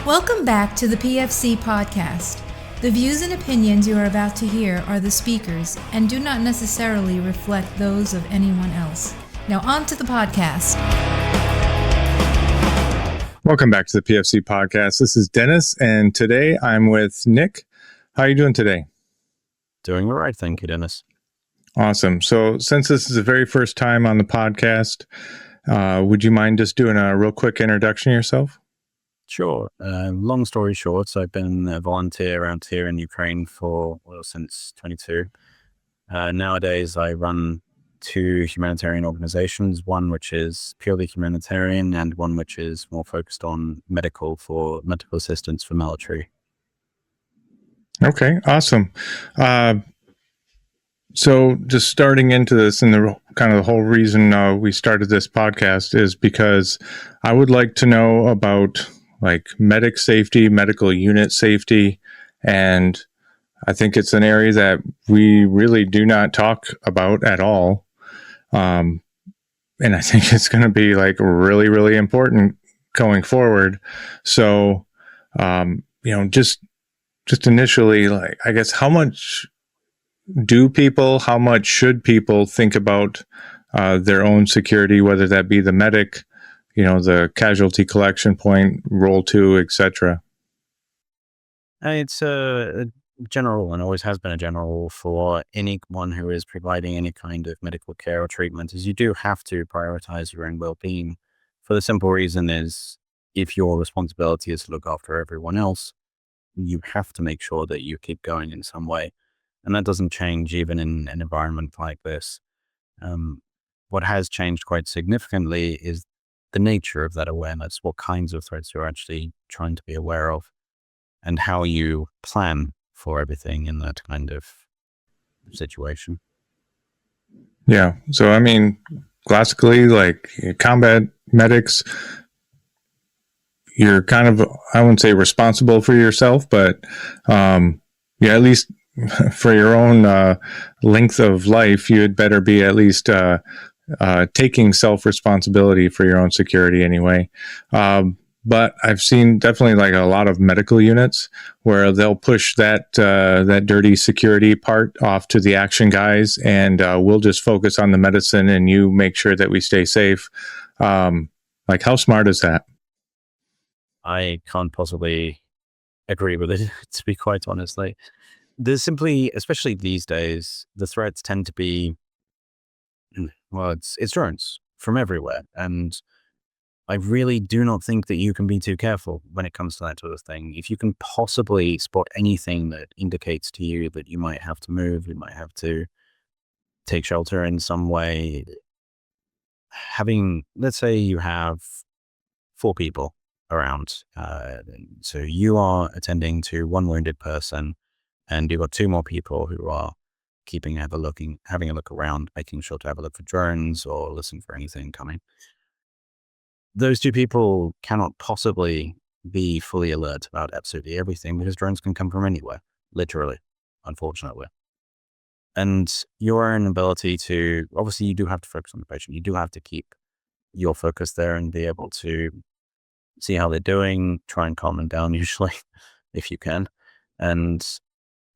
Welcome back to the PFC Podcast. The views and opinions you are about to hear are the speakers and do not necessarily reflect those of anyone else. Now on to the podcast. Welcome back to the PFC Podcast. This is Dennis, and today I'm with Nick. How are you doing today? Doing all right, thank you, Dennis. Awesome. So since this is the very first time on the podcast, would you mind just doing a real quick introduction of yourself? Sure. Long story short, I've been a volunteer around here in Ukraine since 22. Nowadays, I run two humanitarian organizations, one which is purely humanitarian and one which is more focused on medical assistance for military. Okay, awesome. So just starting into this, and the whole reason we started this podcast is because I would like to know about medic safety, medical unit safety, and I think it's an area that we really do not talk about at all. And I think it's going to be really, really important going forward. So, just initially, I guess, how much should people think about their own security, whether that be the medic, the casualty collection point, role 2, etc.? It's a general and always has been a general for anyone who is providing any kind of medical care or treatment is you do have to prioritize your own well-being, for the simple reason is if your responsibility is to look after everyone else, you have to make sure that you keep going in some way. And that doesn't change even in an environment like this. What has changed quite significantly is the nature of that awareness, what kinds of threats you're actually trying to be aware of, and how you plan for everything in that kind of situation. Yeah. So, I mean, classically, combat medics, you're kind of, I wouldn't say responsible for yourself, but at least for your own length of life, you'd better be at least taking self-responsibility for your own security anyway. But I've seen definitely a lot of medical units where they'll push that dirty security part off to the action guys, and we'll just focus on the medicine and you make sure that we stay safe. How smart is that? I can't possibly agree with it, to be quite honest. There's simply, especially these days, the threats tend to be, it's drones from everywhere. And I really do not think that you can be too careful when it comes to that sort of thing. If you can possibly spot anything that indicates to you that you might have to move, you might have to take shelter in some way, let's say you have 4 people around. So you are attending to one wounded person, and you've got 2 more people who are having a look around, making sure to have a look for drones or listen for anything coming. Those 2 people cannot possibly be fully alert about absolutely everything because drones can come from anywhere, literally, unfortunately. And your own ability to, obviously you do have to focus on the patient. You do have to keep your focus there and be able to see how they're doing, try and calm them down usually, if you can. And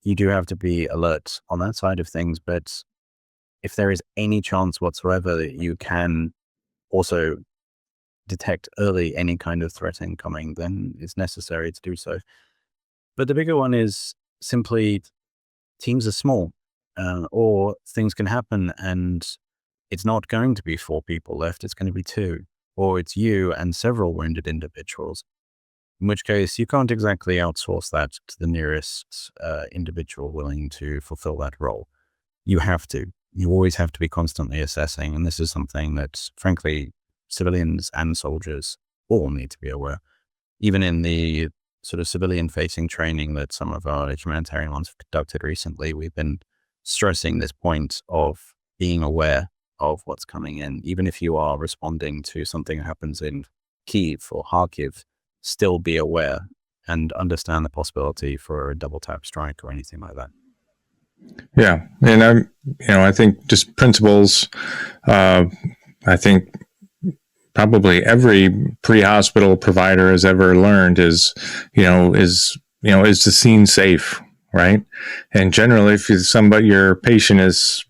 you do have to be alert on that side of things. But if there is any chance whatsoever that you can also detect early any kind of threat incoming, then it's necessary to do so. But the bigger one is simply teams are small, or things can happen and it's not going to be 4 people left, it's going to be 2, or it's you and several wounded individuals. In which case, you can't exactly outsource that to the nearest individual willing to fulfill that role. You always have to be constantly assessing. And this is something that, frankly, civilians and soldiers all need to be aware. Even in the sort of civilian-facing training that some of our humanitarian ones have conducted recently, we've been stressing this point of being aware of what's coming in. Even if you are responding to something that happens in Kyiv or Kharkiv, still be aware and understand the possibility for a double tap strike or anything like that. Yeah. And I think just principles, I think probably every pre-hospital provider has ever learned is the scene safe, right? And generally, if your patient is,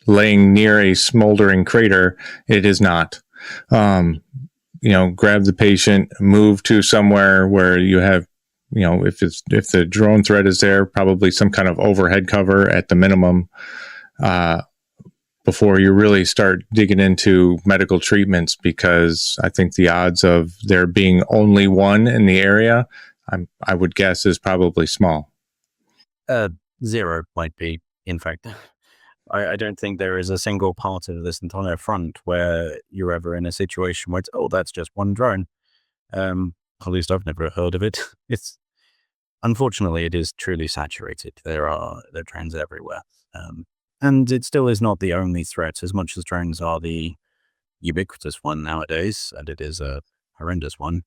laying near a smoldering crater, it is not. Grab the patient, move to somewhere where you have, if the drone threat is there, probably some kind of overhead cover at the minimum, before you really start digging into medical treatments, because I think the odds of there being only one in the area, I would guess, is probably small. 0 might be, in fact. I don't think there is a single part of this entire front where you're ever in a situation where it's, that's just one drone. At least I've never heard of it. Unfortunately, it is truly saturated. There are drones everywhere. And it still is not the only threat, as much as drones are the ubiquitous one nowadays, and it is a horrendous one.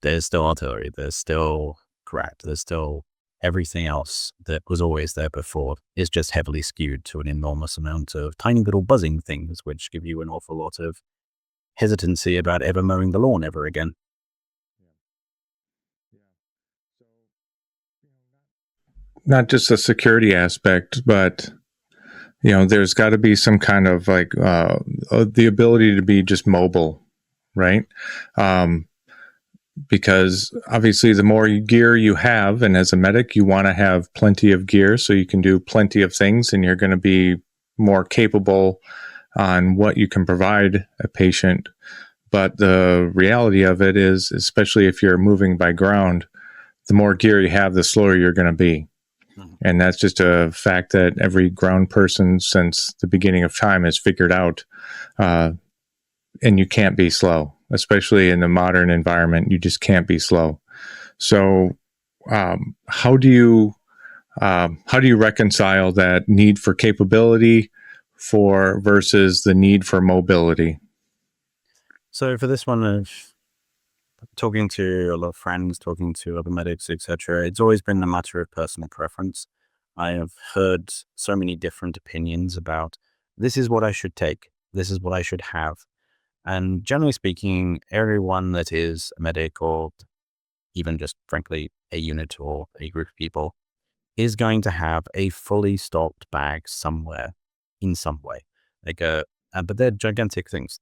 There's still artillery, there's still craft, there's still everything else that was always there before is just heavily skewed to an enormous amount of tiny little buzzing things, which give you an awful lot of hesitancy about ever mowing the lawn ever again. Not just a security aspect, but there's got to be some kind of the ability to be just mobile, right? Because obviously the more gear you have, and as a medic, you want to have plenty of gear so you can do plenty of things, and you're going to be more capable on what you can provide a patient. But the reality of it is, especially if you're moving by ground, the more gear you have, the slower you're going to be. And that's just a fact that every ground person since the beginning of time has figured out. And you can't be slow, especially in the modern environment. You just can't be slow. So how do you reconcile that need for capability versus the need for mobility? So for this one, talking to a lot of friends, talking to other medics, etc., it's always been a matter of personal preference. I have heard so many different opinions about, this is what I should take, this is what I should have. And generally speaking, everyone that is a medic, or even just frankly a unit or a group of people, is going to have a fully stocked bag somewhere in some way. But they're gigantic things.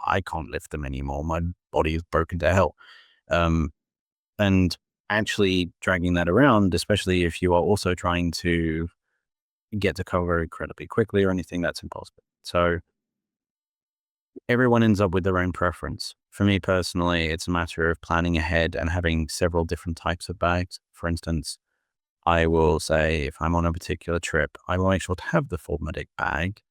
I can't lift them anymore. My body is broken to hell. And actually dragging that around, especially if you are also trying to get to cover incredibly quickly or anything, that's impossible. So everyone ends up with their own preference. For me personally, it's a matter of planning ahead and having several different types of bags. For instance, I will say if I'm on a particular trip, I will make sure to have the full medic bag,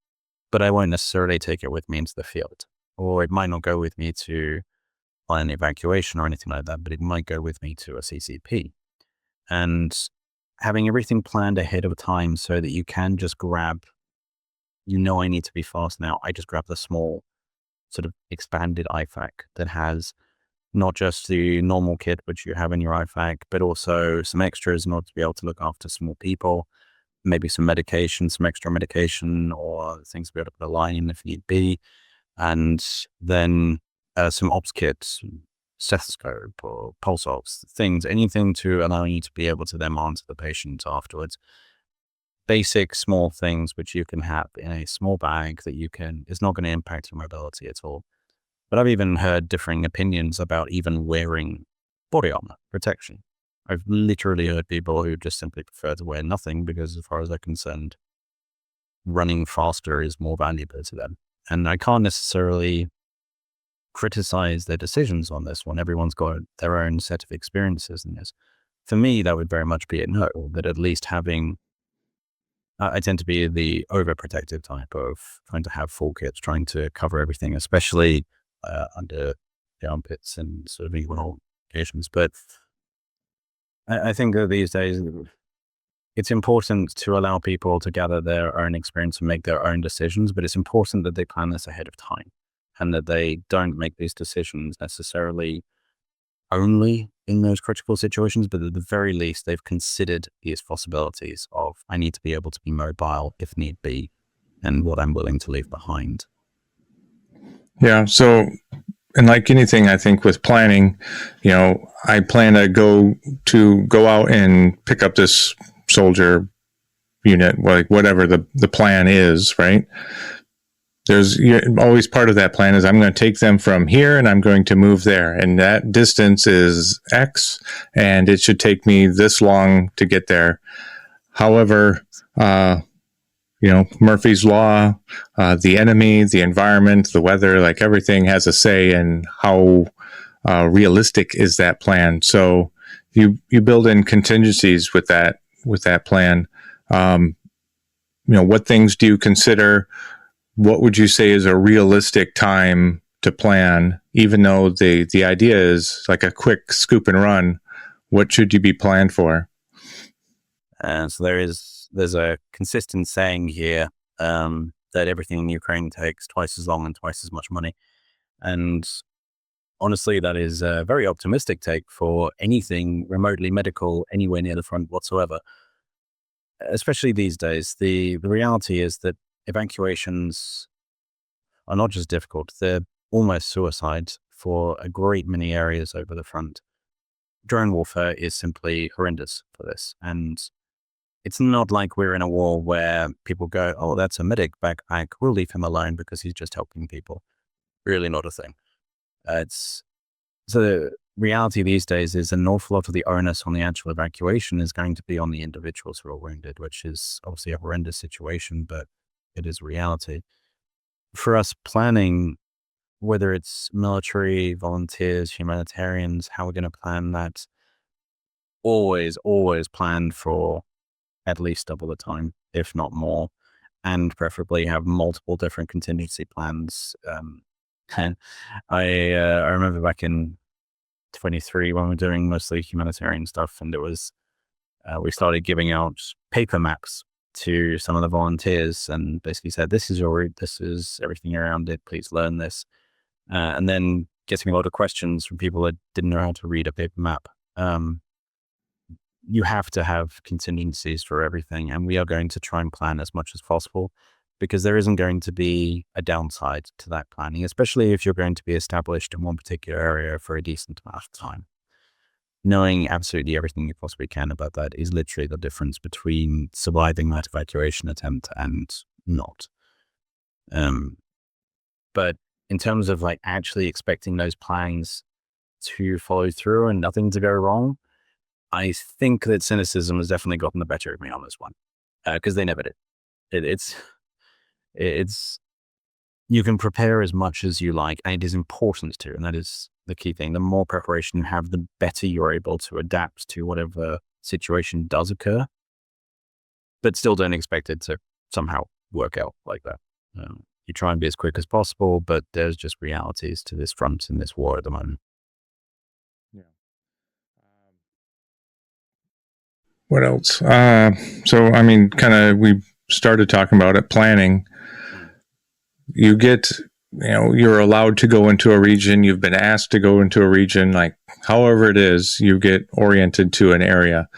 but I won't necessarily take it with me into the field. Or it might not go with me to an evacuation or anything like that, but it might go with me to a CCP. And having everything planned ahead of time so that you can just grab, I need to be fast now. I just grab the small sort of expanded IFAC that has not just the normal kit which you have in your IFAC, but also some extras in order to be able to look after small people, maybe some medication, some extra medication, or things to be able to put a line in if need be. And then some ops kits, stethoscope or pulse ox, anything to allow you to be able to then monitor the patient afterwards. Basic small things which you can have in a small bag that is not going to impact your mobility at all. But I've even heard differing opinions about even wearing body armor protection. I've literally heard people who just simply prefer to wear nothing because, as far as they're concerned, running faster is more valuable to them. And I can't necessarily criticize their decisions on this one. Everyone's got their own set of experiences in this. For me, that would very much be a no, that at least having, I tend to be the overprotective type of trying to have full kits, trying to cover everything, especially under the armpits and sort of equal occasions. But I think that these days, it's important to allow people to gather their own experience and make their own decisions, but it's important that they plan this ahead of time and that they don't make these decisions necessarily only in those critical situations, but at the very least, they've considered these possibilities of, I need to be able to be mobile if need be, and what I'm willing to leave behind. Yeah. So, and like anything, I think with planning, I plan to go out and pick up this soldier unit, like whatever the plan is, right? There's always part of that plan is I'm going to take them from here and I'm going to move there. And that distance is X and it should take me this long to get there. However, Murphy's Law, the enemy, the environment, the weather, like everything has a say in how realistic is that plan. So you build in contingencies with that plan. What things do you consider? What would you say is a realistic time to plan, even though the idea is like a quick scoop and run? What should you be planned for? So there's a consistent saying here that everything in Ukraine takes twice as long and twice as much money. And honestly, that is a very optimistic take for anything remotely medical anywhere near the front whatsoever. Especially these days, the reality is that evacuations are not just difficult, they're almost suicide for a great many areas over the front. Drone warfare is simply horrendous for this. And it's not like we're in a war where people go, oh, that's a medic backpack, we'll leave him alone because he's just helping people. Really not a thing. So the reality these days is an awful lot of the onus on the actual evacuation is going to be on the individuals who are wounded, which is obviously a horrendous situation, but it is reality. For us planning, whether it's military, volunteers, humanitarians, how we're going to plan that, always plan for at least double the time, if not more, and preferably have multiple different contingency plans. And I remember back in 23 when we were doing mostly humanitarian stuff, and it was we started giving out paper maps to some of the volunteers and basically said, this is your route, this is everything around it, please learn this. And then getting a lot of questions from people that didn't know how to read a paper map. You have to have contingencies for everything, and we are going to try and plan as much as possible because there isn't going to be a downside to that planning, especially if you're going to be established in one particular area for a decent amount of time. Knowing absolutely everything you possibly can about that is literally the difference between surviving that evacuation attempt and not. But in terms of like actually expecting those plans to follow through and nothing to go wrong, I think that cynicism has definitely gotten the better of me on this one because they never did. It's you can prepare as much as you like, and it is important to, and that is the key thing. The more preparation you have, the better you're able to adapt to whatever situation does occur, but still don't expect it to somehow work out like that. You try and be as quick as possible, but there's just realities to this front in this war at the moment. Yeah. What else? So, I mean, kind of, we started talking about it, planning. You get, you're allowed to go into a region. You've been asked to go into a region, like however it is, you get oriented to an area.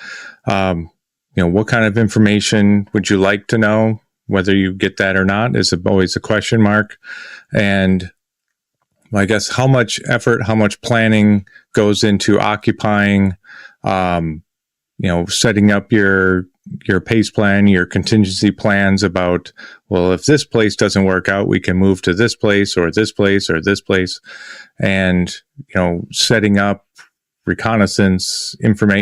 What kind of information would you like to know? Whether you get that or not is always a question mark. And I guess how much effort, how much planning goes into occupying, setting up your pace plan, your contingency plans about, well, if this place doesn't work out, we can move to this place or this place or this place. And, setting up reconnaissance,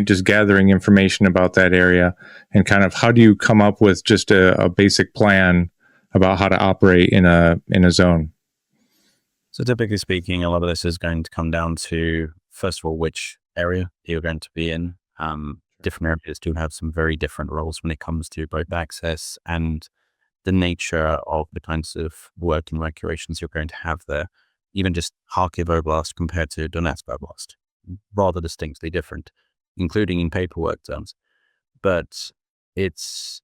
just gathering information about that area, and kind of how do you come up with just a basic plan about how to operate in a zone? So typically speaking, a lot of this is going to come down to, first of all, which area you're going to be in. Different areas do have some very different roles when it comes to both access and the nature of the kinds of work and evacuations you're going to have there. Even just Kharkiv Oblast compared to Donetsk Oblast, rather distinctly different, including in paperwork terms. But it's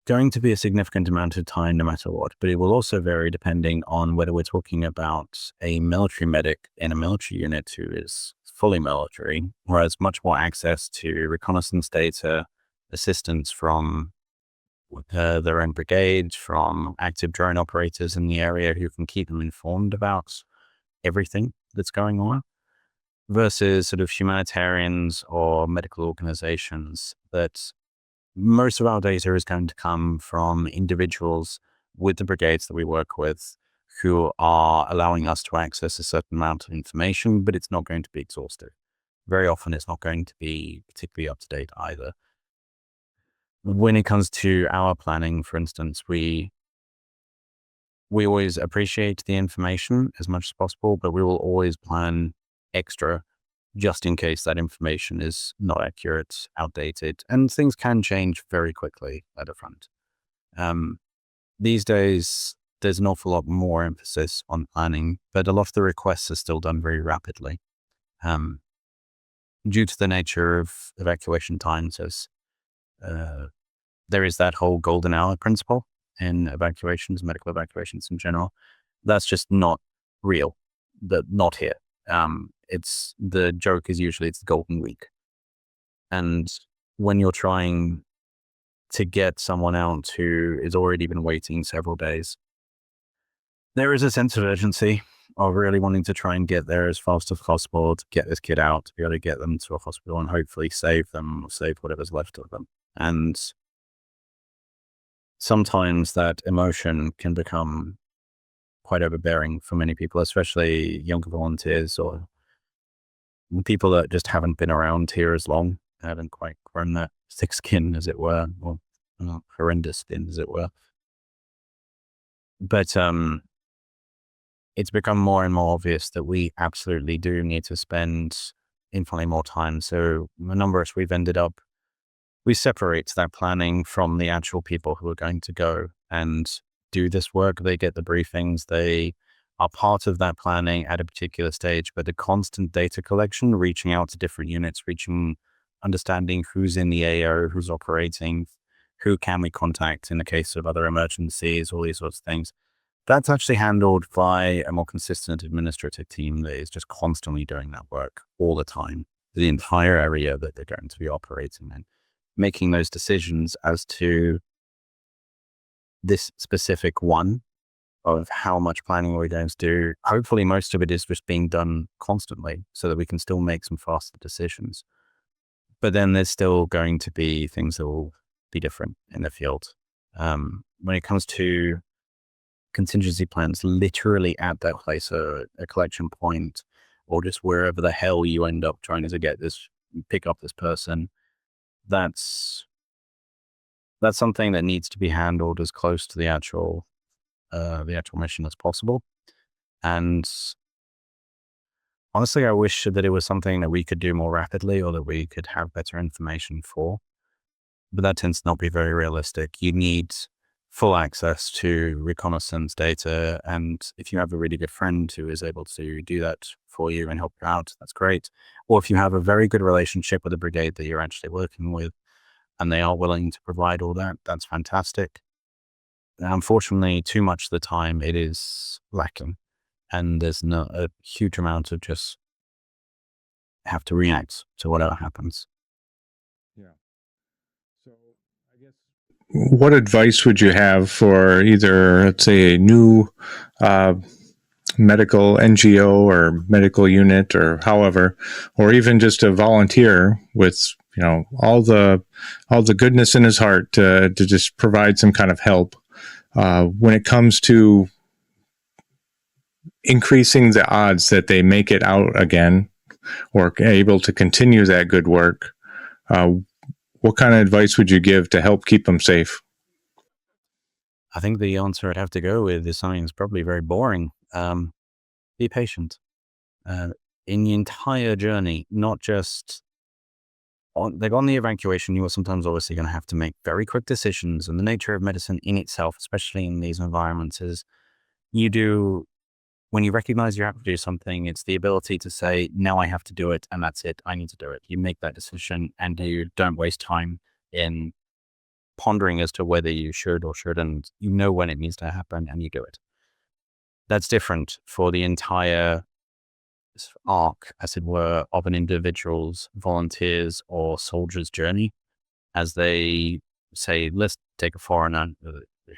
going to be a significant amount of time no matter what, but it will also vary depending on whether we're talking about a military medic in a military unit who is fully military, or has much more access to reconnaissance data, assistance from their own brigade, from active drone operators in the area who can keep them informed about everything that's going on, versus sort of humanitarians or medical organizations that most of our data is going to come from individuals with the brigades that we work with who are allowing us to access a certain amount of information, but it's not going to be exhaustive. Very often it's not going to be particularly up to date either. When it comes to our planning, for instance, we always appreciate the information as much as possible, but we will always plan extra just in case that information is not accurate, outdated, and things can change very quickly at the front. These days, there's an awful lot more emphasis on planning, but a lot of the requests are still done very rapidly. Due to the nature of evacuation times, as there is that whole golden hour principle in evacuations, medical evacuations in general. That's just not real. Not here. It's the joke is usually it's the golden week. And when you're trying to get someone out who has already been waiting several days, there is a sense of urgency of really wanting to try and get there as fast as possible to get this kid out, to be able to get them to a hospital and hopefully save them or save whatever's left of them. And sometimes that emotion can become quite overbearing for many people, especially younger volunteers or people that just haven't been around here as long, haven't quite grown that thick skin, as it were, or horrendous skin, as it were. But it's become more and more obvious that we absolutely do need to spend infinitely more time. So a number of us, we separate that planning from the actual people who are going to go and do this work. They get the briefings, they are part of that planning at a particular stage, but the constant data collection, reaching out to different units, understanding who's in the AO, who's operating, who can we contact in the case of other emergencies, all these sorts of things. That's actually handled by a more consistent administrative team that is just constantly doing that work all the time, the entire area that they're going to be operating in, making those decisions as to this specific one of how much planning we're going to do. Hopefully most of it is just being done constantly so that we can still make some faster decisions. But then there's still going to be things that will be different in the field. When it comes to contingency plans, literally at that place, a collection point, or just wherever the hell you end up trying to pick up this person, that's something that needs to be handled as close to the actual mission as possible. And honestly, I wish that it was something that we could do more rapidly or that we could have better information for, but that tends to not be very realistic. You need full access to reconnaissance data, and if you have a really good friend who is able to do that for you and help you out, that's great. Or if you have a very good relationship with the brigade that you're actually working with and they are willing to provide all that, that's fantastic. Unfortunately, too much of the time it is lacking, and there's a huge amount of just have to react to whatever happens. Yeah. So I guess, what advice would you have for either, let's say, a new medical NGO or medical unit or however, or even just a volunteer with, all the goodness in his heart to just provide some kind of help when it comes to increasing the odds that they make it out again or able to continue that good work? What kind of advice would you give to help keep them safe? I think the answer I'd have to go with is something that's probably very boring. Be patient. In the entire journey, not just on the evacuation, you are sometimes obviously going to have to make very quick decisions. And the nature of medicine in itself, especially in these environments, is when you recognize you have to do something, it's the ability to say, now I have to do it, and that's it. I need to do it. You make that decision, and you don't waste time in pondering as to whether you should or shouldn't. You know when it needs to happen, and you do it. That's different for the entire arc, as it were, of an individual's, volunteers or soldiers' journey as they say, let's take a foreigner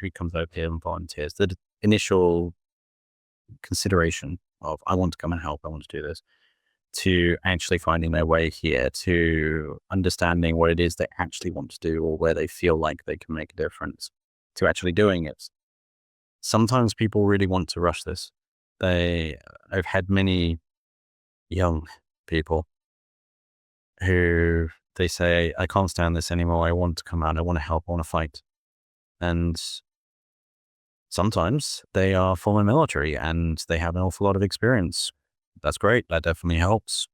who comes over here and volunteers, the initial consideration of, I want to come and help, I want to do this, to actually finding their way here, to understanding what it is they actually want to do or where they feel like they can make a difference, to actually doing it. Sometimes people really want to rush this. I've had many young people who they say, I can't stand this anymore. I want to come out. I want to help. I want to fight. And sometimes they are former military and they have an awful lot of experience. That's great. That definitely helps.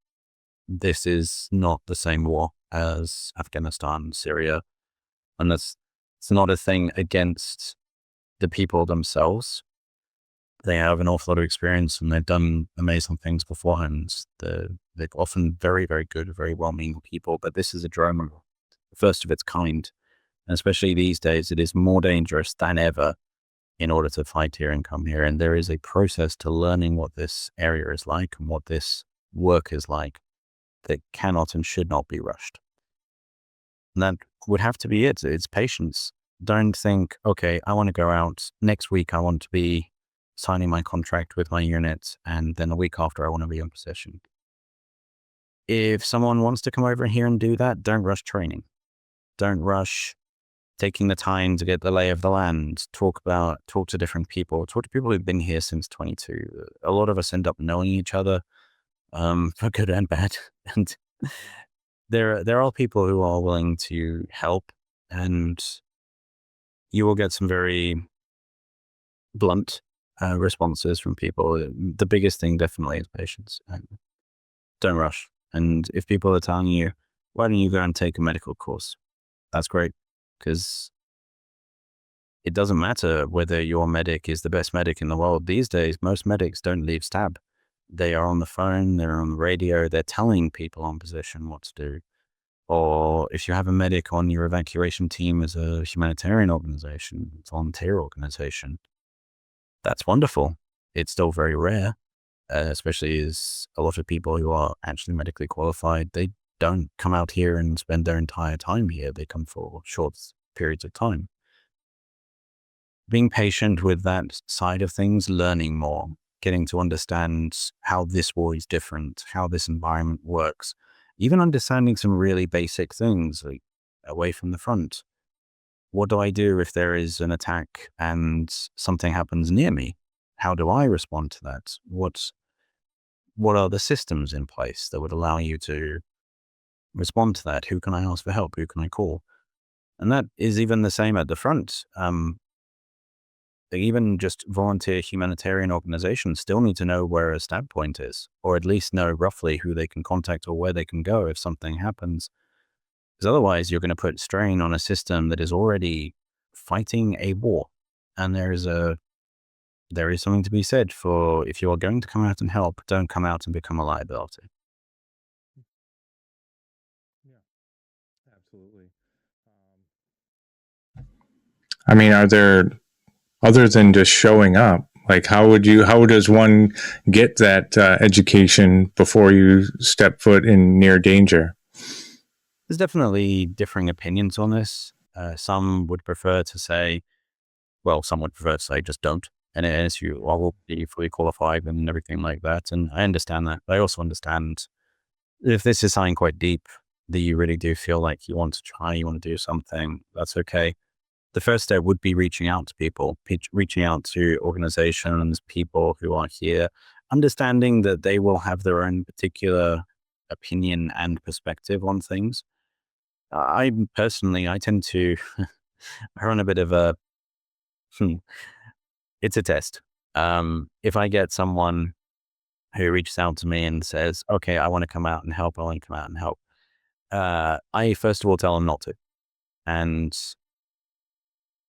This is not the same war as Afghanistan, Syria. And it's not a thing against the people themselves. They have an awful lot of experience and they've done amazing things beforehand. They're often very, very good, very well-meaning people, but this is a drama, the first of its kind. And especially these days, it is more dangerous than ever in order to fight here and come here. And there is a process to learning what this area is like and what this work is like that cannot and should not be rushed. And that would have to be it. It's patience. Don't think, okay, I want to go out next week. I want to be signing my contract with my unit, and then a week after I want to be in position. If someone wants to come over here and do that, don't rush training. Don't rush taking the time to get the lay of the land, talk to different people, talk to people who've been here since 22. A lot of us end up knowing each other, for good and bad. And there are people who are willing to help, and you will get some very blunt responses from people. The biggest thing definitely is patience, and don't rush. And if people are telling you, why don't you go and take a medical course? That's great, because it doesn't matter whether your medic is the best medic in the world. These days, most medics don't leave stab. They are on the phone, they're on the radio, they're telling people on position what to do. Or if you have a medic on your evacuation team as a humanitarian organization, volunteer organization, that's wonderful. It's still very rare, especially as a lot of people who are actually medically qualified, they don't come out here and spend their entire time here. They come for short periods of time. Being patient with that side of things, learning more, getting to understand how this war is different, how this environment works, even understanding some really basic things like away from the front. What do I do if there is an attack and something happens near me? How do I respond to that? What are the systems in place that would allow you to respond to that? Who can I ask for help? Who can I call? And that is even the same at the front. Even just volunteer humanitarian organizations still need to know where a stab point is, or at least know roughly who they can contact or where they can go if something happens. Because otherwise you're going to put strain on a system that is already fighting a war. And there is something to be said for, if you are going to come out and help, don't come out and become a liability. Yeah, absolutely. I mean, are there, other than just showing up, like how does one get that education before you step foot in near danger? There's definitely differing opinions on this. Some would prefer to say, just don't. And as you will be fully qualified and everything like that. And I understand that. But I also understand if this is something quite deep that you really do feel like you want to try, you want to do something, that's okay. The first step would be reaching out to people, reaching out to organizations, people who are here, understanding that they will have their own particular opinion and perspective on things. I tend to run a bit of a, it's a test. If I get someone who reaches out to me and says, okay, I want to come out and help, I first of all tell them not to. And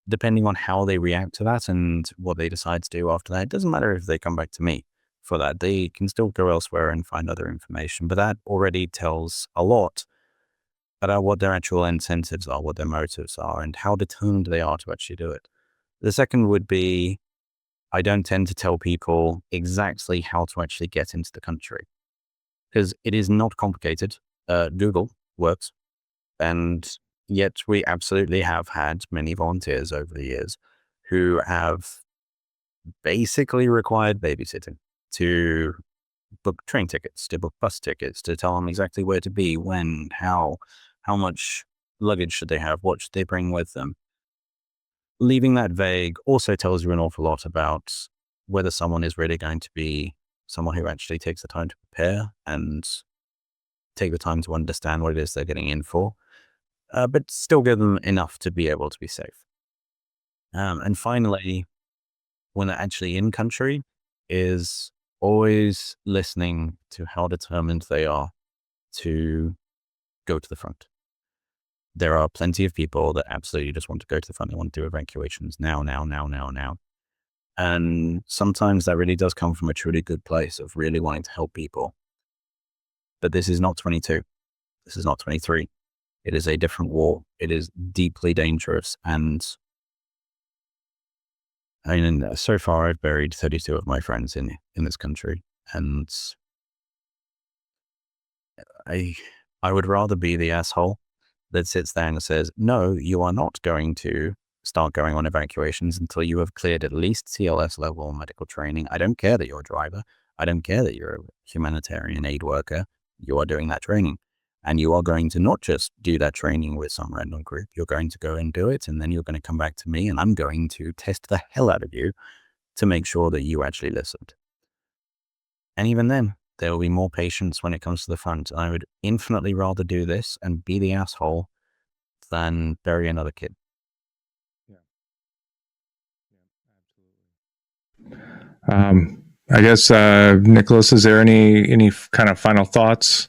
depending on how they react to that and what they decide to do after that, it doesn't matter if they come back to me for that. They can still go elsewhere and find other information, but that already tells a lot about what their actual incentives are, what their motives are, and how determined they are to actually do it. The second would be, I don't tend to tell people exactly how to actually get into the country, because it is not complicated. Google works, and Yet we absolutely have had many volunteers over the years who have basically required babysitting to book train tickets, to book bus tickets, to tell them exactly where to be, when, how much luggage should they have, what should they bring with them. Leaving that vague also tells you an awful lot about whether someone is really going to be someone who actually takes the time to prepare and take the time to understand what it is they're getting in for, but still give them enough to be able to be safe. And finally, when they're actually in country, is always listening to how determined they are to go to the front. There are plenty of people that absolutely just want to go to the front. They want to do evacuations now. And sometimes that really does come from a truly good place of really wanting to help people. But this is not 22. This is not 23. It is a different war. It is deeply dangerous. And I mean, so far I've buried 32 of my friends in this country. And I would rather be the asshole that sits there and says, no, you are not going to start going on evacuations until you have cleared at least CLS level medical training. I don't care that you're a driver. I don't care that you're a humanitarian aid worker. You are doing that training. And you are going to not just do that training with some random group. You're going to go and do it. And then you're going to come back to me and I'm going to test the hell out of you to make sure that you actually listened. And even then, there will be more patience when it comes to the front. I would infinitely rather do this and be the asshole than bury another kid. I guess, Nicholas, is there any kind of final thoughts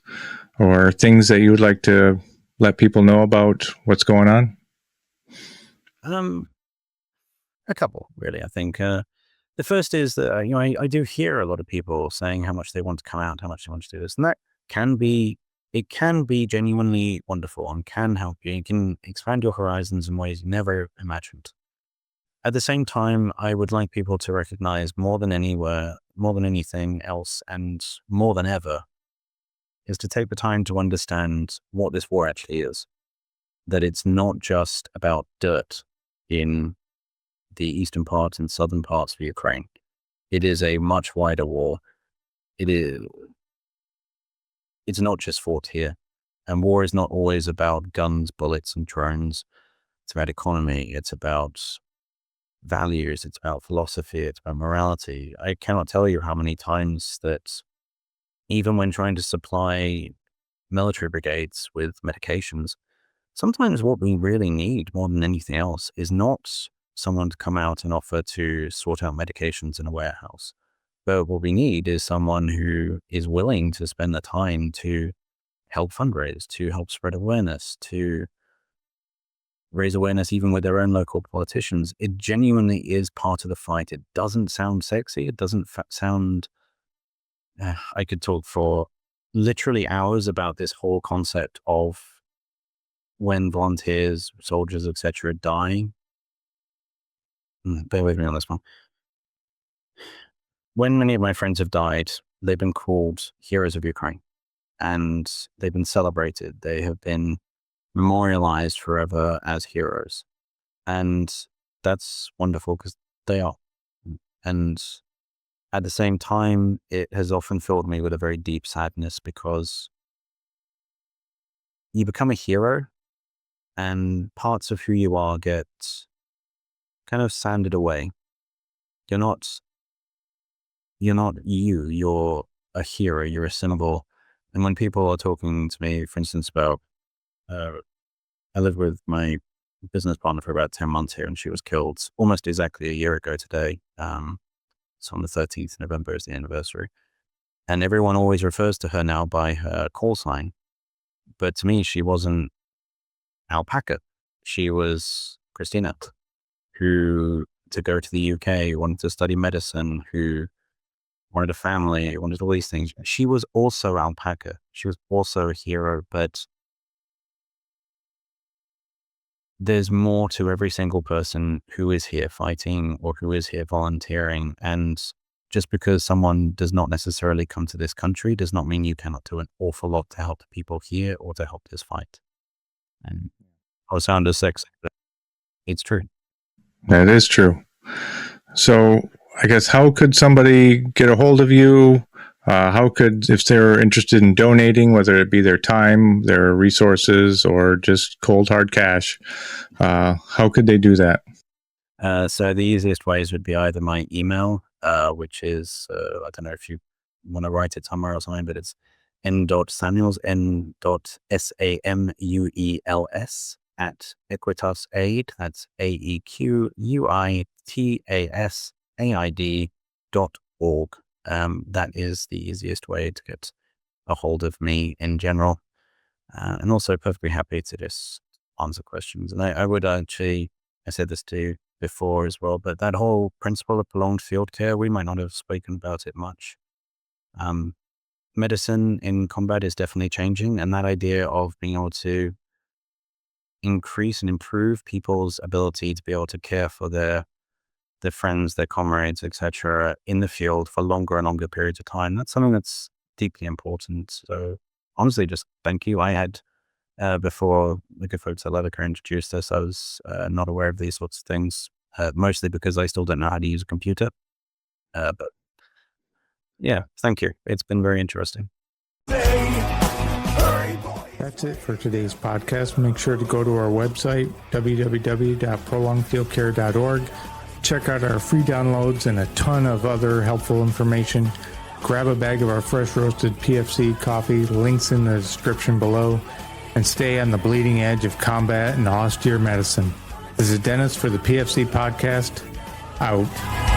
or things that you would like to let people know about what's going on? A couple, really. I think the first is that I do hear a lot of people saying how much they want to come out, how much they want to do this, and that can be genuinely wonderful and can help you. You can expand your horizons in ways you never imagined. At the same time, I would like people to recognize more than anything else, and more than ever, is to take the time to understand what this war actually is. That it's not just about dirt in the eastern parts and southern parts of Ukraine. It is a much wider war. It's not just fought here. And war is not always about guns, bullets, and drones. It's about economy. It's about values. It's about philosophy. It's about morality. I cannot tell you how many times that even when trying to supply military brigades with medications, sometimes what we really need more than anything else is not someone to come out and offer to sort out medications in a warehouse. But what we need is someone who is willing to spend the time to help fundraise, to help spread awareness, to raise awareness even with their own local politicians. It genuinely is part of the fight. It doesn't sound sexy. It doesn't sound... I could talk for literally hours about this whole concept of when volunteers, soldiers, etc. are dying. Bear with me on this one. When many of my friends have died, they've been called heroes of Ukraine, and they've been celebrated. They have been memorialized forever as heroes. And that's wonderful because they are. And at the same time, it has often filled me with a very deep sadness because you become a hero and parts of who you are get kind of sanded away. You're not you, you're a hero, you're a symbol. And when people are talking to me, for instance, about, I lived with my business partner for about 10 months here, and she was killed almost exactly a year ago today. So on the 13th of November is the anniversary. And everyone always refers to her now by her call sign. But to me, she wasn't Alpaca. She was Christina, who to go to the UK, wanted to study medicine, who wanted a family, wanted all these things. She was also Alpaca. She was also a hero, but there's more to every single person who is here fighting or who is here volunteering. And just because someone does not necessarily come to this country does not mean you cannot do an awful lot to help the people here or to help this fight. And I'll sound as sexy, but it's true. That is true. So I guess how could somebody get a hold of you? If they're interested in donating, whether it be their time, their resources, or just cold hard cash, how could they do that? So the easiest ways would be either my email, which is, I don't know if you want to write it somewhere or something, but it's n.samuels, n.samuels at equitasaid, that's equitasaid.org. That is the easiest way to get a hold of me in general. And also perfectly happy to just answer questions. And I would actually, I said this to you before as well, but that whole principle of prolonged field care, we might not have spoken about it much. Medicine in combat is definitely changing, and that idea of being able to increase and improve people's ability to be able to care for their friends, their comrades, etc., in the field for longer and longer periods of time. That's something that's deeply important. So honestly, just thank you. I had, before the good folks at Leathercare introduced us, I was not aware of these sorts of things, mostly because I still don't know how to use a computer. But yeah, thank you. It's been very interesting. That's it for today's podcast. Make sure to go to our website, www.prolongedfieldcare.org. Check out our free downloads and a ton of other helpful information. Grab a bag of our fresh roasted PFC coffee, links in the description below, and stay on the bleeding edge of combat and austere medicine. This is Dennis for the PFC Podcast, out.